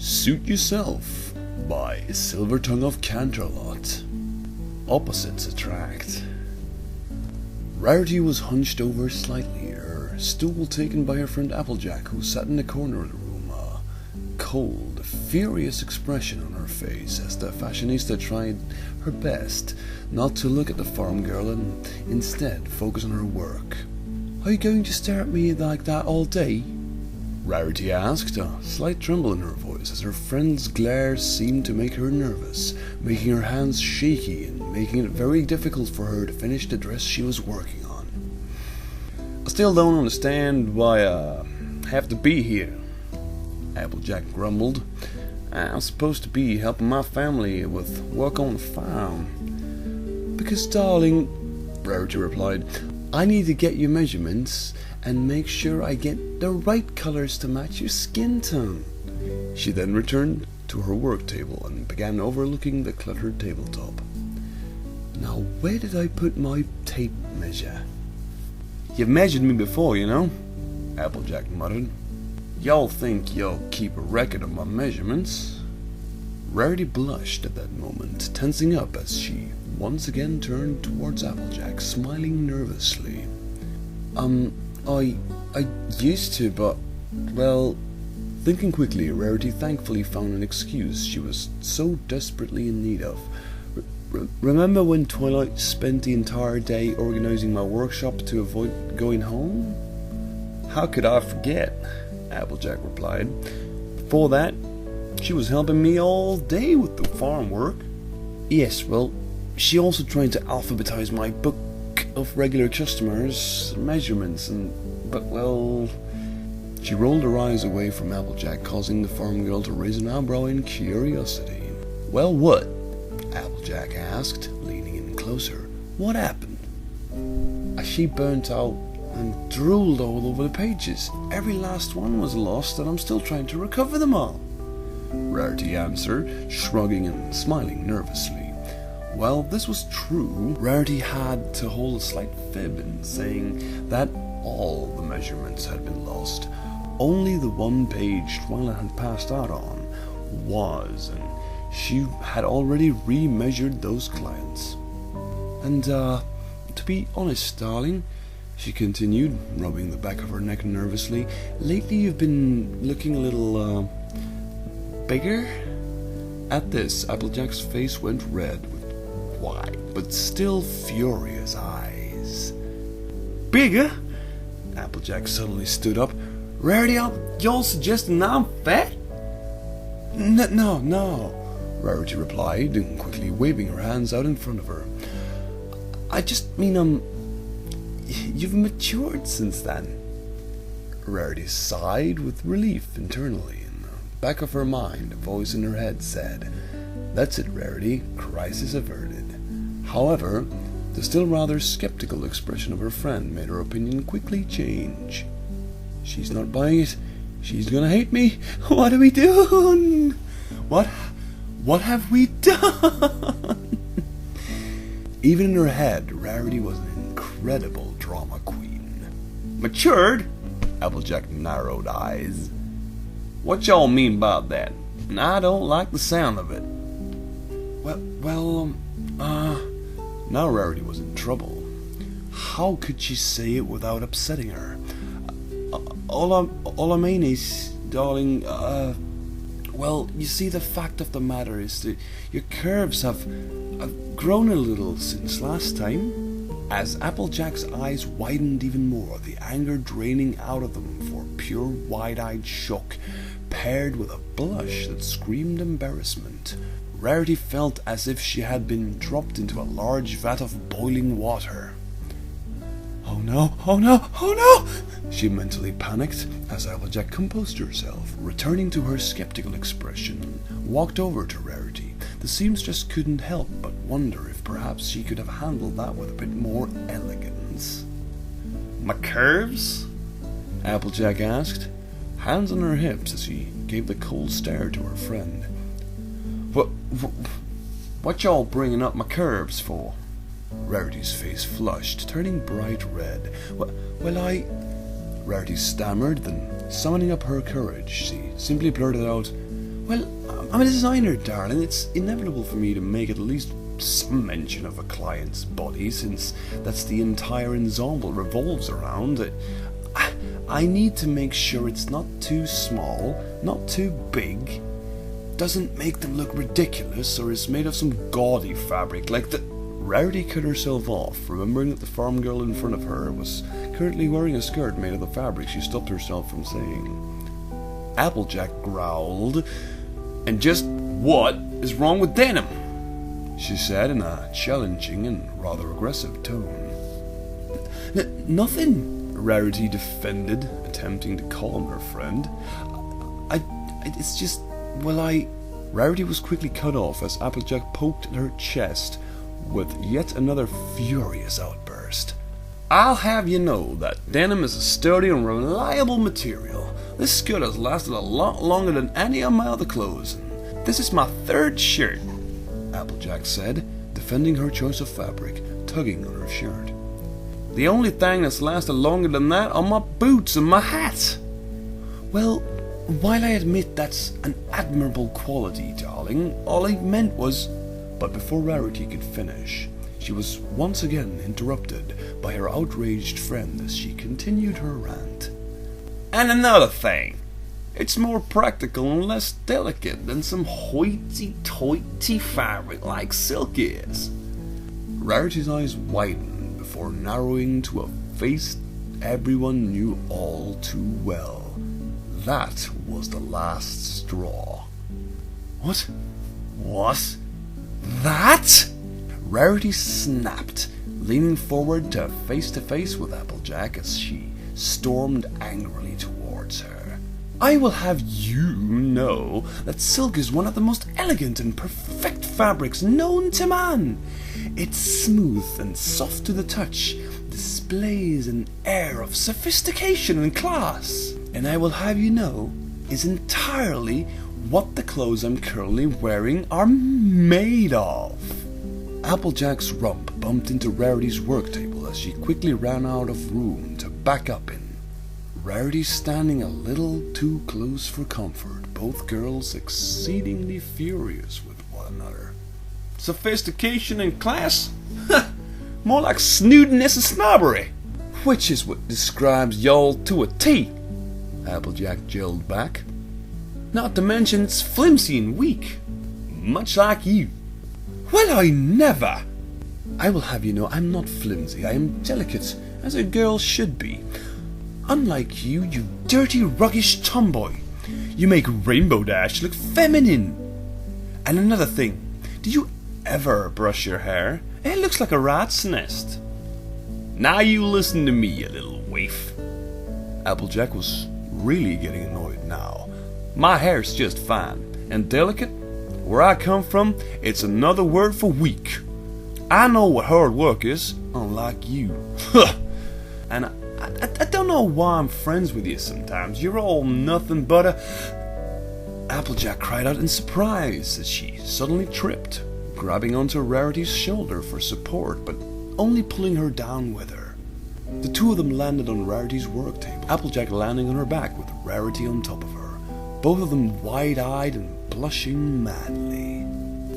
Suit Yourself by Silver Tongue of Canterlot. Opposites attract. Rarity was hunched over slightly, her stool taken by her friend Applejack, who sat in the corner of the room, a cold, furious expression on her face as the fashionista tried her best not to look at the farm girl and instead focus on her work. "Are you going to stare at me like that all day?" Rarity asked, a slight tremble in her voice as her friend's glare seemed to make her nervous, making her hands shaky and making it very difficult for her to finish the dress she was working on. "I still don't understand why I have to be here," Applejack grumbled. "I'm supposed to be helping my family with work on the farm." "Because, darling," Rarity replied, "I need to get your measurements and make sure I get the right colors to match your skin tone." She then returned to her work table and began overlooking the cluttered tabletop. "Now, where did I put my tape measure?" "You've measured me before, you know," Applejack muttered. "Y'all think you'll keep a record of my measurements?" Rarity blushed at that moment, tensing up as she once again turned towards Applejack, smiling nervously. I used to, but, well..." Thinking quickly, Rarity thankfully found an excuse she was so desperately in need of. "Remember when Twilight spent the entire day organizing my workshop to avoid going home?" "How could I forget?" Applejack replied. "Before that, she was helping me all day with the farm work." "Yes, well, she also tried to alphabetize my book of regular customers' measurements but, well..." She rolled her eyes away from Applejack, causing the farm girl to raise an eyebrow in curiosity. "Well, what?" Applejack asked, leaning in closer. "What happened?" "She burnt out and drooled all over the pages. Every last one was lost, and I'm still trying to recover them all," Rarity answered, shrugging and smiling nervously. While this was true, Rarity had to hold a slight fib in saying that all the measurements had been lost. Only the one page Twilight had passed out on was, and she had already re-measured those clients. "And, to be honest, darling," she continued, rubbing the back of her neck nervously, "lately you've been looking a little, bigger?" At this, Applejack's face went red with wide, but still furious eyes. "Bigger?" Applejack suddenly stood up. "Rarity, y'all suggesting I'm fat?" No, Rarity replied, and quickly waving her hands out in front of her. "I just mean, you've matured since then." Rarity sighed with relief internally. In the back of her mind, a voice in her head said, "That's it, Rarity, crisis averted." However, the still rather skeptical expression of her friend made her opinion quickly change. "She's not buying it. She's gonna hate me. What are we doing? What have we done?" Even in her head, Rarity was an incredible drama queen. "Matured?" Applejack narrowed eyes. "What y'all mean by that? I don't like the sound of it." Now Rarity was in trouble. How could she say it without upsetting her? All I mean is, darling, well, you see, the fact of the matter is that your curves have grown a little since last time." As Applejack's eyes widened even more, the anger draining out of them for pure wide-eyed shock, paired with a blush that screamed embarrassment, Rarity felt as if she had been dropped into a large vat of boiling water. Oh no, she mentally panicked as Applejack composed herself, returning to her skeptical expression, and walked over to Rarity. The seamstress couldn't help but wonder if perhaps she could have handled that with a bit more elegance. "My curves?" Applejack asked, hands on her hips as she gave the cold stare to her friend. What y'all bringing up my curves for?" Rarity's face flushed, turning bright red. Rarity stammered, then summoning up her courage, she simply blurted out, Well, I'm a designer, darling. It's inevitable for me to make at least some mention of a client's body, since that's the entire ensemble revolves around. I need to make sure it's not too small, not too big, doesn't make them look ridiculous, or is made of some gaudy fabric like the... Rarity cut herself off, remembering that the farm girl in front of her was currently wearing a skirt made of the fabric she stopped herself from saying. Applejack growled, "And just what is wrong with denim?" she said in a challenging and rather aggressive tone. Nothing, Rarity defended, attempting to calm her friend. It's just, Rarity was quickly cut off as Applejack poked at her chest with yet another furious outburst. "I'll have you know that denim is a sturdy and reliable material. This skirt has lasted a lot longer than any of my other clothes. This is my third shirt," Applejack said, defending her choice of fabric, tugging on her shirt. "The only thing that's lasted longer than that are my boots and my hat." "Well, while I admit that's an admirable quality, darling, all I meant was..." But before Rarity could finish, she was once again interrupted by her outraged friend as she continued her rant. "And another thing, it's more practical and less delicate than some hoity-toity fabric like silk is." Rarity's eyes widened before narrowing to a face everyone knew all too well. That was the last straw. What? That? Rarity snapped, leaning forward to face with Applejack as she stormed angrily towards her. "I will have you know that silk is one of the most elegant and perfect fabrics known to man. It's smooth and soft to the touch, displays an air of sophistication and class, and I will have you know is entirely what the clothes I'm currently wearing are made of." Applejack's rump bumped into Rarity's work table as she quickly ran out of room to back up in. Rarity standing a little too close for comfort, both girls exceedingly furious with one another. "Sophistication and class? More like snoodiness and snobbery, which is what describes y'all to a T," Applejack yelled back. "Not to mention it's flimsy and weak, much like you." "Well, I never!" "I will have you know I'm not flimsy. I am delicate, as a girl should be. Unlike you, you dirty, ruggish tomboy. You make Rainbow Dash look feminine. And another thing, do you ever brush your hair? It looks like a rat's nest." "Now you listen to me, you little waif." Applejack was really getting annoyed now. "My hair's just fine, and delicate. Where I come from, it's another word for weak. I know what hard work is, unlike you. And I don't know why I'm friends with you sometimes. You're all nothing but a..." Applejack cried out in surprise as she suddenly tripped, grabbing onto Rarity's shoulder for support, but only pulling her down with her. The two of them landed on Rarity's work table, Applejack landing on her back with Rarity on top of her, both of them wide-eyed and blushing madly.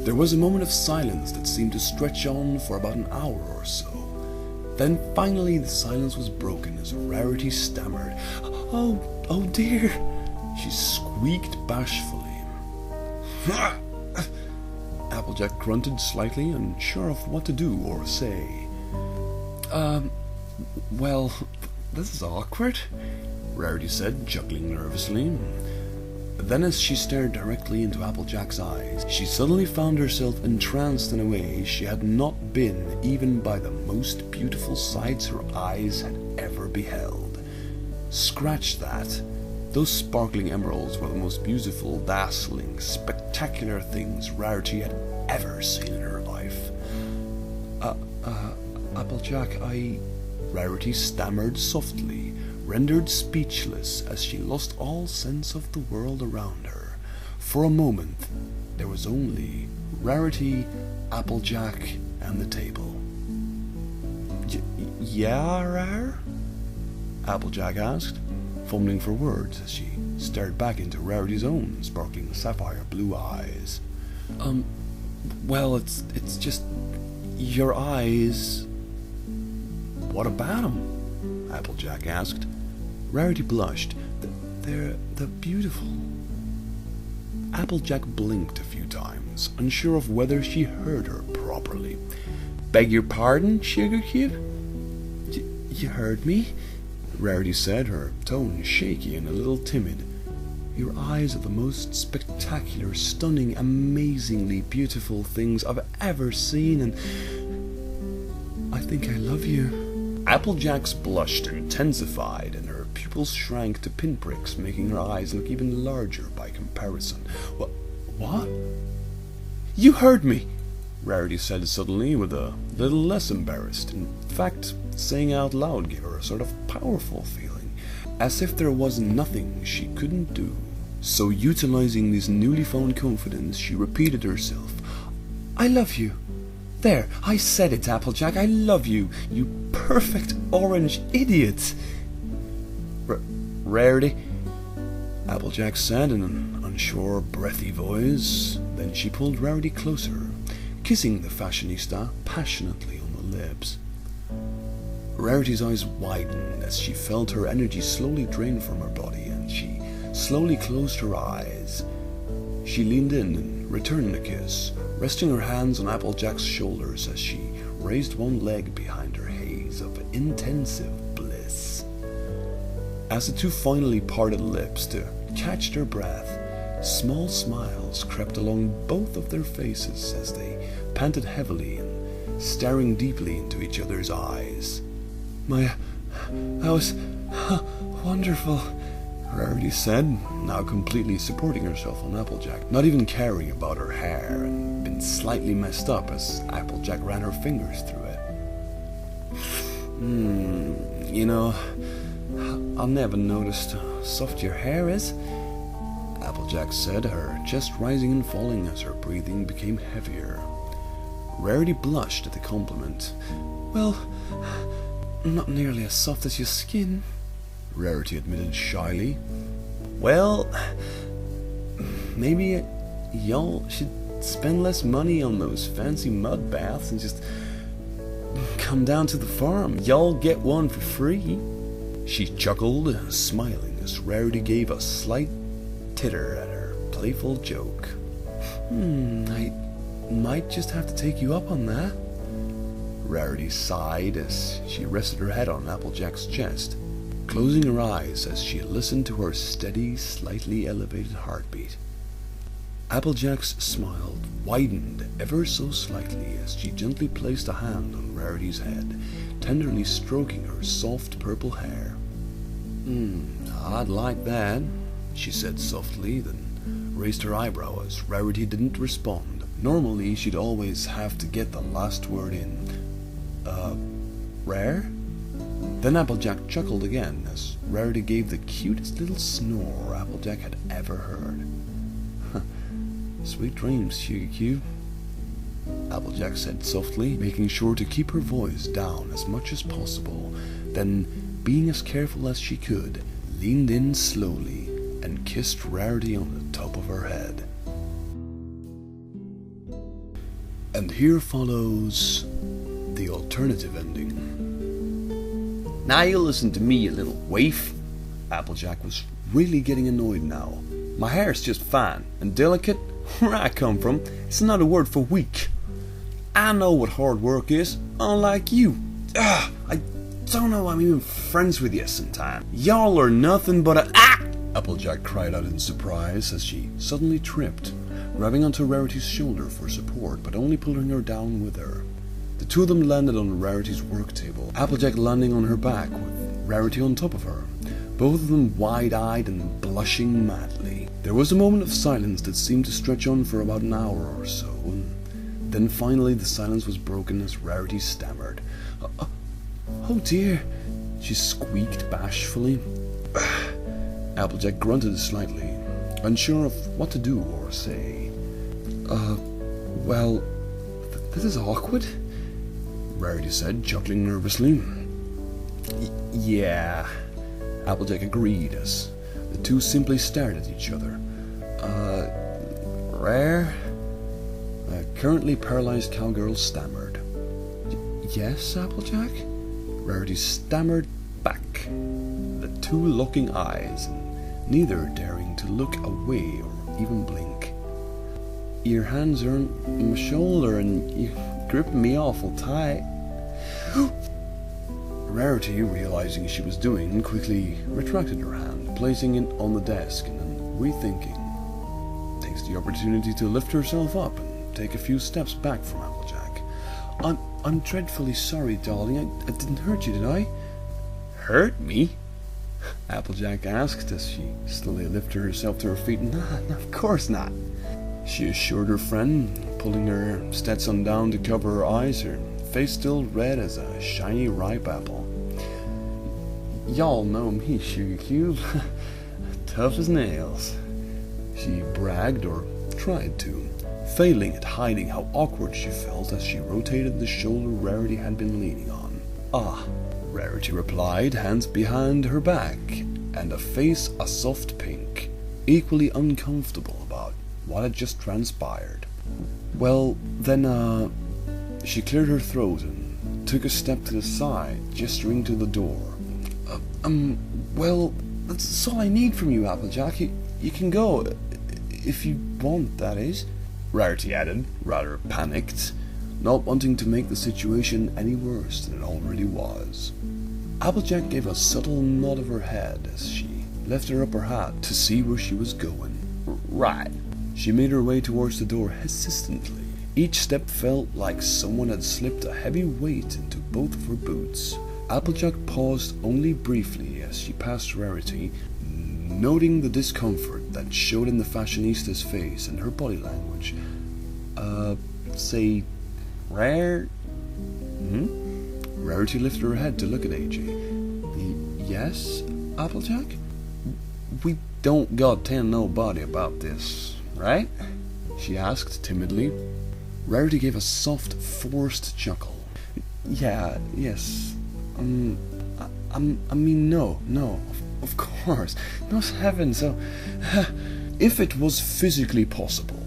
There was a moment of silence that seemed to stretch on for about an hour or so. Then finally the silence was broken as Rarity stammered, Oh dear," she squeaked bashfully. Applejack grunted slightly, unsure of what to do or say. Well, this is awkward," Rarity said, chuckling nervously. Then as she stared directly into Applejack's eyes, she suddenly found herself entranced in a way she had not been even by the most beautiful sights her eyes had ever beheld. Scratch that. Those sparkling emeralds were the most beautiful, dazzling, spectacular things Rarity had ever seen in her life. Applejack, Rarity stammered softly, rendered speechless as she lost all sense of the world around her. For a moment, there was only Rarity, Applejack, and the table. Yeah, Rar?" Applejack asked. fumbling for words as she stared back into Rarity's own sparkling sapphire blue eyes. Well, it's just your eyes. What about 'em? Applejack asked. Rarity blushed. They're beautiful. Applejack blinked a few times, unsure of whether she heard her properly. Beg your pardon, Sugar Cube? You heard me? Rarity said, her tone shaky and a little timid. Your eyes are the most spectacular, stunning, amazingly beautiful things I've ever seen, and I think I love you. Applejack's blush intensified, and her pupils shrank to pinpricks, making her eyes look even larger by comparison. What? You heard me, Rarity said suddenly, with a little less embarrassed. In fact, saying out loud gave her a sort of powerful feeling, as if there was nothing she couldn't do. So, utilizing this newly found confidence, she repeated herself, I love you. There, I said it, Applejack, I love you, you perfect orange idiot. Rarity, Applejack said in an unsure, breathy voice. Then she pulled Rarity closer, kissing the fashionista passionately on the lips. Rarity's eyes widened as she felt her energy slowly drain from her body, and she slowly closed her eyes. She leaned in and returned the kiss, resting her hands on Applejack's shoulders as she raised one leg behind her haze of intensive bliss. As the two finally parted lips to catch their breath, small smiles crept along both of their faces as they panted heavily and staring deeply into each other's eyes. That was wonderful, Rarity said, now completely supporting herself on Applejack, not even caring about her hair and been slightly messed up as Applejack ran her fingers through it. I never noticed how soft your hair is, Applejack said, her chest rising and falling as her breathing became heavier. Rarity blushed at the compliment. Well, not nearly as soft as your skin, Rarity admitted shyly. Well, maybe y'all should spend less money on those fancy mud baths and just come down to the farm. Y'all get one for free. She chuckled, smiling as Rarity gave a slight titter at her playful joke. I might just have to take you up on that. Rarity sighed as she rested her head on Applejack's chest, closing her eyes as she listened to her steady, slightly elevated heartbeat. Applejack's smile widened ever so slightly as she gently placed a hand on Rarity's head, tenderly stroking her soft purple hair. I'd like that, she said softly, then raised her eyebrow as Rarity didn't respond. Normally, she'd always have to get the last word in. Rare? Then Applejack chuckled again as Rarity gave the cutest little snore Applejack had ever heard. Sweet dreams, Sugar Cube, Applejack said softly, making sure to keep her voice down as much as possible. Then, being as careful as she could, leaned in slowly and kissed Rarity on the top of her head. And here follows the alternative ending. Now you listen to me, you little waif. Applejack was really getting annoyed now. My hair's just fine and delicate. Where I come from, it's another word for weak. I know what hard work is, unlike you. I don't know I'm even friends with you sometimes. Y'all are nothing but a... Applejack cried out in surprise as she suddenly tripped, grabbing onto Rarity's shoulder for support, but only pulling her down with her. The two of them landed on Rarity's work table, Applejack landing on her back with Rarity on top of her, both of them wide-eyed and blushing madly. There was a moment of silence that seemed to stretch on for about an hour or so, and then finally the silence was broken as Rarity stammered. Oh dear, she squeaked bashfully. Applejack grunted slightly, unsure of what to do or say. Well, this is awkward, Rarity said, chuckling nervously. Yeah, Applejack agreed as the two simply stared at each other. Rare? A currently paralyzed cowgirl stammered. Yes, Applejack? Rarity stammered back, the two locking eyes, and neither daring to look away or even blink. Your hands are on my shoulder and you're gripping me awful tight. Rarity, realizing she was doing, quickly retracted her hand, placing it on the desk, and then rethinking, takes the opportunity to lift herself up and take a few steps back from Applejack. I'm dreadfully sorry, darling. I didn't hurt you, did I? Hurt me? Applejack asked as she slowly lifted herself to her feet. Nah, of course not, she assured her friend, pulling her Stetson down to cover her eyes, her face still red as a shiny ripe apple. Y'all know me, Sugar Cube. Tough as nails, she bragged, or tried to, failing at hiding how awkward she felt as she rotated the shoulder Rarity had been leaning on. Ah, Rarity replied, hands behind her back, and a face a soft pink, equally uncomfortable about what had just transpired. Well, then, she cleared her throat and took a step to the side, gesturing to the door. Well, that's all I need from you, Applejack. You can go, if you want, that is, Rarity added, rather panicked, not wanting to make the situation any worse than it already was. Applejack gave a subtle nod of her head as she lifted up her hat to see where she was going. Right. She made her way towards the door hesitantly. Each step felt like someone had slipped a heavy weight into both of her boots. Applejack paused only briefly as she passed Rarity, noting the discomfort that showed in the fashionista's face and her body language. Say, Rare? Rarity lifted her head to look at AJ. Yes, Applejack? We don't gotta tell nobody about this, right? She asked timidly. Rarity gave a soft, forced chuckle. Yes. I mean, no, of course. No heavens, so... If it was physically possible,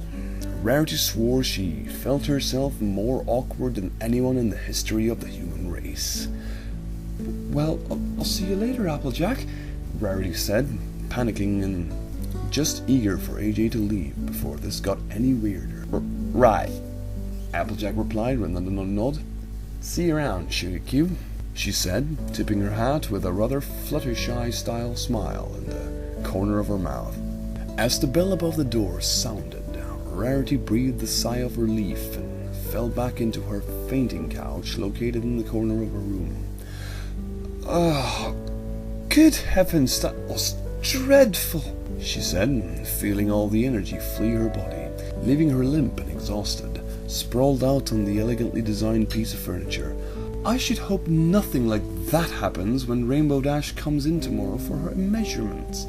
Rarity swore she felt herself more awkward than anyone in the history of the human race. Well, I'll see you later, Applejack, Rarity said, panicking and just eager for AJ to leave before this got any weirder. Right, Applejack replied with another nod. See you around, Sugar Cube, she said, tipping her hat with a rather Fluttershy-style smile in the corner of her mouth. As the bell above the door sounded, Rarity breathed a sigh of relief and fell back into her fainting couch located in the corner of her room. Oh, good heavens, that was dreadful, she said, feeling all the energy flee her body, leaving her limp and exhausted, sprawled out on the elegantly designed piece of furniture. I should hope nothing like that happens when Rainbow Dash comes in tomorrow for her measurements.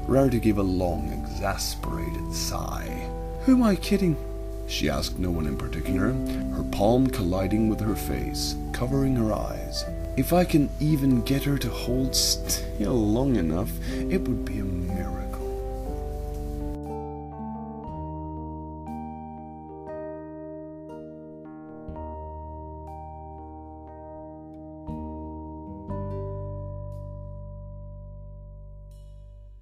Rarity gave a long, exasperated sigh. Who am I kidding? She asked no one in particular, her palm colliding with her face, covering her eyes. If I can even get her to hold still long enough, it would be amazing.